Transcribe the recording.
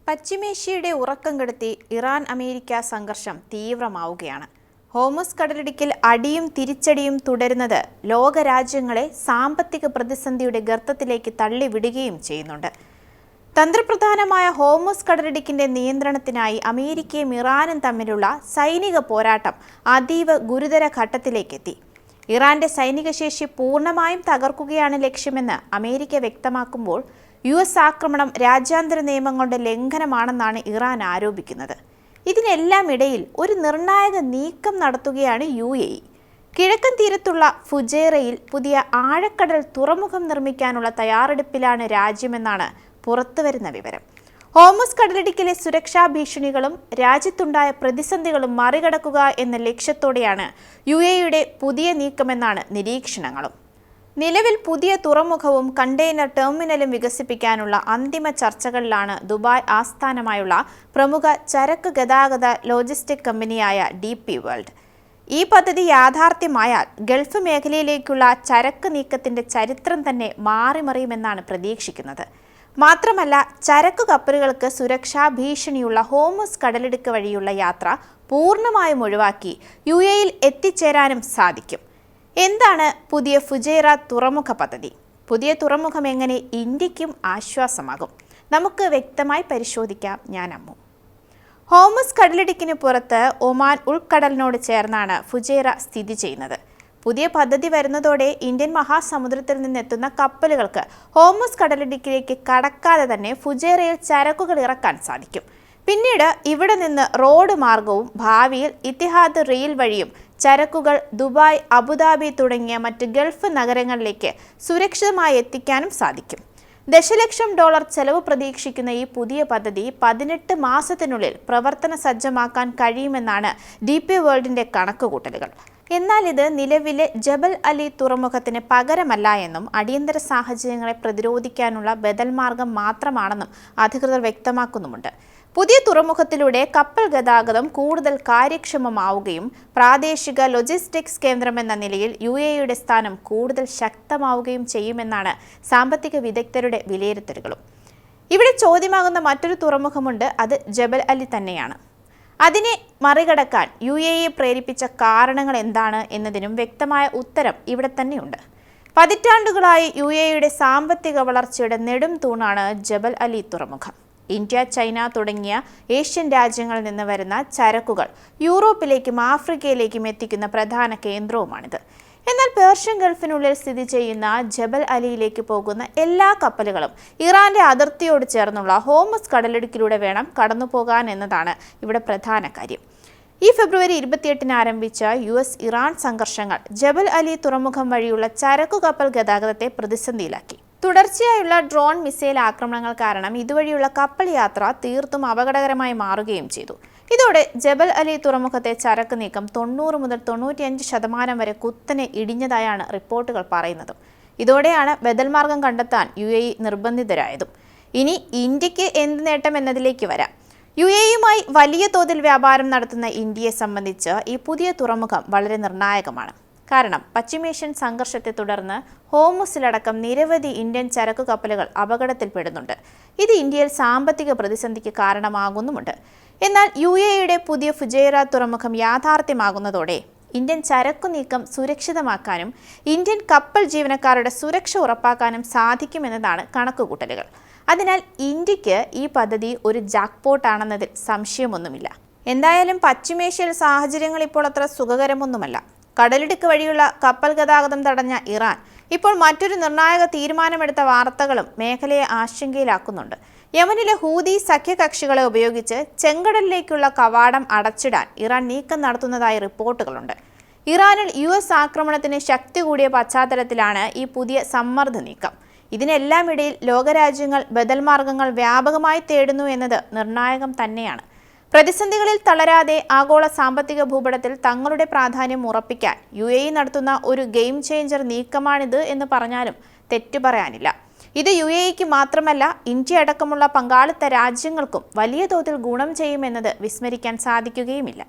പശ്ചിമേഷ്യയുടെ ഉറക്കം കെടുത്തി Iran America സംഘർഷം തീവ്രമാവുകയാണ്. ഹോർമുസ് കടലിടുക്കിൽ അടിയും തിരിച്ചടിയും തുടരുന്നത് ലോകരാജ്യങ്ങളെ സാമ്പത്തിക പ്രതിസന്ധിയുടെ ഗർത്തത്തിലേക്ക് തള്ളിവിടുകയും ചെയ്യുന്നുണ്ട്. തന്ത്രപ്രധാനമായ ഹോർമുസ് കടലിടുക്കിന്റെ നിയന്ത്രണത്തിനായി അമേരിക്കയും ഇറാനും തമ്മിലുള്ള സൈനിക പോരാട്ടം അതീവ ഗുരുതര ഘട്ടത്തിലേക്കെത്തി. ഇറാന്റെ സൈനിക ശേഷി പൂർണ്ണമായും തകർക്കുകയാണ് ലക്ഷ്യമെന്ന് അമേരിക്ക വ്യക്തമാക്കുമ്പോൾ US ആക്രമണം രാജ്യാന്തര നിയമങ്ങളുടെ ലംഘനമാണെന്നാണ് ഇറാൻ ആരോപിക്കുന്നത്. ഇതിനെല്ലാം ഇടയിൽ ഒരു നിർണായക നീക്കം നടത്തുകയാണ് UAE. കിഴക്കൻ തീരത്തുള്ള ഫുജൈറയിൽ പുതിയ ആഴക്കടൽ തുറമുഖം നിർമ്മിക്കാനുള്ള തയ്യാറെടുപ്പിലാണ് രാജ്യമെന്നാണ് പുറത്തുവരുന്ന വിവരം. ഹോർമുസ് കടലിടുക്കിലെ സുരക്ഷാ ഭീഷണികളും രാജ്യത്തുണ്ടായ പ്രതിസന്ധികളും മറികടക്കുക എന്ന ലക്ഷ്യത്തോടെയാണ് UAEയുടെ പുതിയ നീക്കമെന്നാണ് നിരീക്ഷണങ്ങളും. നിലവിൽ പുതിയ തുറമുഖവും കണ്ടെയ്നർ ടെർമിനലും വികസിപ്പിക്കാനുള്ള അന്തിമ ചർച്ചകളിലാണ് ദുബായ് ആസ്ഥാനമായുള്ള പ്രമുഖ ചരക്ക് ഗതാഗത ലോജിസ്റ്റിക് കമ്പനിയായ DP വേൾഡ്. ഈ പദ്ധതി യാഥാർത്ഥ്യമായാൽ ഗൾഫ് മേഖലയിലേക്കുള്ള ചരക്ക് നീക്കത്തിന്റെ ചരിത്രം തന്നെ മാറിമറിയുമെന്നാണ് പ്രതീക്ഷിക്കുന്നത്. മാത്രമല്ല, ചരക്കു കപ്പലുകൾക്ക് സുരക്ഷാ ഭീഷണിയുള്ള ഹോർമുസ് കടലിടുക്ക് വഴിയുള്ള യാത്ര പൂർണ്ണമായും ഒഴിവാക്കി UAEയിൽ എത്തിച്ചേരാനും സാധിക്കും. എന്താണ് പുതിയ ഫുജൈറ തുറമുഖ പദ്ധതി? പുതിയ തുറമുഖം എങ്ങനെ ഇന്ത്യക്കും ആശ്വാസമാകും? നമുക്ക് വ്യക്തമായി പരിശോധിക്കാം. ഞാൻ അമ്മു. ഹോർമുസ് കടലിടുക്കിന് പുറത്ത് ഒമാൻ ഉൾക്കടലിനോട് ചേർന്നാണ് ഫുജൈറ സ്ഥിതി ചെയ്യുന്നത്. പുതിയ പദ്ധതി വരുന്നതോടെ ഇന്ത്യൻ മഹാസമുദ്രത്തിൽ നിന്നെത്തുന്ന കപ്പലുകൾക്ക് ഹോർമുസ് കടലിടുക്കിലേക്ക് കടക്കാതെ തന്നെ ഫുജൈറയിൽ ചരക്കുകൾ ഇറക്കാൻ സാധിക്കും. പിന്നീട് ഇവിടെ നിന്ന് റോഡ് മാർഗവും ഭാവിയിൽ ഇത്തിഹാദ് റെയിൽ വഴിയും ചരക്കുകൾ ദുബായ്, അബുദാബി തുടങ്ങിയ മറ്റ് ഗൾഫ് നഗരങ്ങളിലേക്ക് സുരക്ഷിതമായി എത്തിക്കാനും സാധിക്കും. ദശലക്ഷം ഡോളർ ചെലവ് പ്രതീക്ഷിക്കുന്ന ഈ പുതിയ പദ്ധതി 18 മാസത്തിനുള്ളിൽ പ്രവർത്തന സജ്ജമാക്കാൻ കഴിയുമെന്നാണ് DP വേൾഡിന്റെ കണക്കുകൂട്ടലുകൾ. എന്നാൽ ഇത് നിലവിലെ ജബൽ അലി തുറമുഖത്തിന് പകരമല്ല എന്നും അടിയന്തര സാഹചര്യങ്ങളെ പ്രതിരോധിക്കാനുള്ള ബദൽ മാർഗം മാത്രമാണെന്നും അധികൃതർ വ്യക്തമാക്കുന്നുമുണ്ട്. പുതിയ തുറമുഖത്തിലൂടെ കപ്പൽ ഗതാഗതം കൂടുതൽ കാര്യക്ഷമമാവുകയും പ്രാദേശിക ലോജിസ്റ്റിക്സ് കേന്ദ്രമെന്ന നിലയിൽ UAEയുടെ സ്ഥാനം കൂടുതൽ ശക്തമാവുകയും ചെയ്യുമെന്നാണ് സാമ്പത്തിക വിദഗ്ധരുടെ വിലയിരുത്തലുകളും. ഇവിടെ ചോദ്യമാകുന്ന മറ്റൊരു തുറമുഖമുണ്ട്. അത് ജബൽ അലി തന്നെയാണ്. അതിനെ മറികടക്കാൻ UAE പ്രേരിപ്പിച്ച കാരണങ്ങൾ എന്താണ് എന്നതിനും വ്യക്തമായ ഉത്തരം ഇവിടെ തന്നെയുണ്ട്. പതിറ്റാണ്ടുകളായി UAEയുടെ സാമ്പത്തിക വളർച്ചയുടെ നെടും തൂണാണ് ജബൽ അലി തുറമുഖം. ഇന്ത്യ, ചൈന തുടങ്ങിയ ഏഷ്യൻ രാജ്യങ്ങളിൽ നിന്ന് വരുന്ന ചരക്കുകൾ യൂറോപ്പിലേക്കും ആഫ്രിക്കയിലേക്കും എത്തിക്കുന്ന പ്രധാന കേന്ദ്രവുമാണിത്. എന്നാൽ പേർഷ്യൻ ഗൾഫിനുള്ളിൽ സ്ഥിതി ചെയ്യുന്ന ജബൽ അലിയിലേക്ക് പോകുന്ന എല്ലാ കപ്പലുകളും ഇറാന്റെ അതിർത്തിയോട് ചേർന്നുള്ള ഹോർമുസ് കടലിടുക്കിലൂടെ വേണം കടന്നുപോകാൻ എന്നതാണ് ഇവിടെ പ്രധാന കാര്യം. ഈ ഫെബ്രുവരി 28 ആരംഭിച്ച US ഇറാൻ സംഘർഷങ്ങൾ ജബൽ അലി തുറമുഖം വഴിയുള്ള ചരക്കു കപ്പൽ ഗതാഗതത്തെ പ്രതിസന്ധിയിലാക്കി. തുടർച്ചയായുള്ള ഡ്രോൺ മിസൈൽ ആക്രമണങ്ങൾ കാരണം ഇതുവഴിയുള്ള കപ്പൽ യാത്ര തീർത്തും അപകടകരമായി മാറുകയും ചെയ്തു. ഇതോടെ ജബൽ അലി തുറമുഖത്തെ ചരക്ക് നീക്കം 90 മുതൽ 95% വരെ കുത്തനെ ഇടിഞ്ഞതായാണ് റിപ്പോർട്ടുകൾ പറയുന്നത്. ഇതോടെയാണ് ബദൽ മാർഗം കണ്ടെത്താൻ UAE നിർബന്ധിതരായതും. ഇനി ഇന്ത്യക്ക് എന്ത് നേട്ടം എന്നതിലേക്ക് വരാം. UAEയുമായി വലിയ തോതിൽ വ്യാപാരം നടത്തുന്ന ഇന്ത്യയെ സംബന്ധിച്ച് ഈ പുതിയ തുറമുഖം വളരെ നിർണായകമാണ്. കാരണം പശ്ചിമേഷ്യൻ സംഘർഷത്തെ തുടർന്ന് ഹോർമുസിലടക്കം നിരവധി ഇന്ത്യൻ ചരക്കു കപ്പലുകൾ അപകടത്തിൽപ്പെടുന്നുണ്ട്. ഇത് ഇന്ത്യയിൽ സാമ്പത്തിക പ്രതിസന്ധിക്ക് കാരണമാകുന്നുമുണ്ട്. എന്നാൽ UAEയുടെ പുതിയ ഫുജൈറ തുറമുഖം യാഥാർത്ഥ്യമാകുന്നതോടെ ഇന്ത്യൻ ചരക്കു നീക്കം സുരക്ഷിതമാക്കാനും ഇന്ത്യൻ കപ്പൽ ജീവനക്കാരുടെ സുരക്ഷ ഉറപ്പാക്കാനും സാധിക്കുമെന്നതാണ് കണക്കുകൂട്ടലുകൾ. അതിനാൽ ഇന്ത്യക്ക് ഈ പദ്ധതി ഒരു ജാക്ക്പോട്ടാണെന്നതിൽ സംശയമൊന്നുമില്ല. എന്തായാലും പശ്ചിമേഷ്യയിൽ സാഹചര്യങ്ങൾ ഇപ്പോൾ അത്ര സുഖകരമൊന്നുമല്ല. കടലിടുക്ക് വഴിയുള്ള കപ്പൽ ഗതാഗതം തടഞ്ഞ ഇറാൻ ഇപ്പോൾ മറ്റൊരു നിർണായക തീരുമാനമെടുത്ത വാർത്തകളും മേഖലയെ ആശങ്കയിലാക്കുന്നുണ്ട്. യമനിലെ ഹൂതി സഖ്യകക്ഷികളെ ഉപയോഗിച്ച് ചെങ്കടലിലേക്കുള്ള കവാടം അടച്ചിടാൻ ഇറാൻ നീക്കം നടത്തുന്നതായി റിപ്പോർട്ടുകളുണ്ട്. ഇറാനിൽ US ആക്രമണത്തിന് ശക്തി കൂടിയ പശ്ചാത്തലത്തിലാണ് ഈ പുതിയ സമ്മർദ്ദ നീക്കം. ഇതിനെല്ലാം ഇടയിൽ ലോകരാജ്യങ്ങൾ ബദൽ മാർഗങ്ങൾ വ്യാപകമായി തേടുന്നു എന്നത് നിർണായകം തന്നെയാണ്. പ്രതിസന്ധികളിൽ തളരാതെ ആഗോള സാമ്പത്തിക ഭൂപടത്തിൽ തങ്ങളുടെ പ്രാധാന്യം ഉറപ്പിക്കാൻ UAE നടത്തുന്ന ഒരു ഗെയിം ചേഞ്ചർ നീക്കമാണിത് എന്ന് പറഞ്ഞാലും തെറ്റു പറയാനില്ല. ഇത് UAEക്ക് മാത്രമല്ല, ഇന്ത്യ അടക്കമുള്ള പങ്കാളിത്ത രാജ്യങ്ങൾക്കും വലിയ തോതിൽ ഗുണം ചെയ്യുമെന്നത് വിസ്മരിക്കാൻ സാധിക്കുകയുമില്ല.